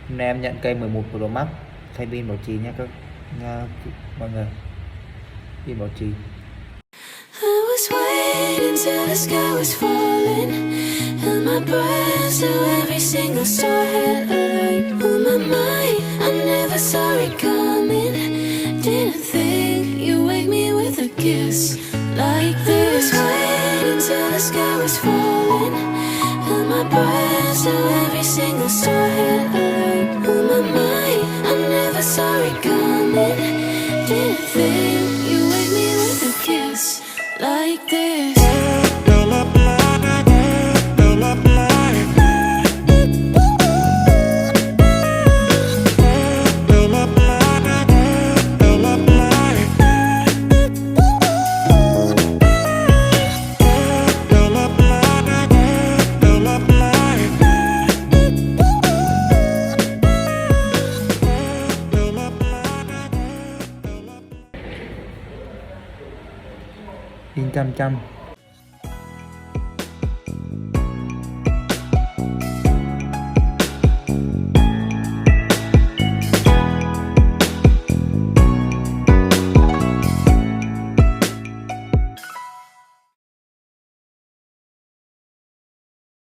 Hôm nay em nhận cây 11 Pro Max thay pin bảo trì nha mọi người. Pin bảo trì. I was waiting till the sky was falling, held my breath so every single star had a light on my mind. I never saw it coming, didn't think you'd wake me with a kiss like this. I was waiting till the sky was falling, held my breath so every single star had a light on my mind. I never saw it coming, didn't think you'd wake me with a kiss like this. Pin chăm chăm.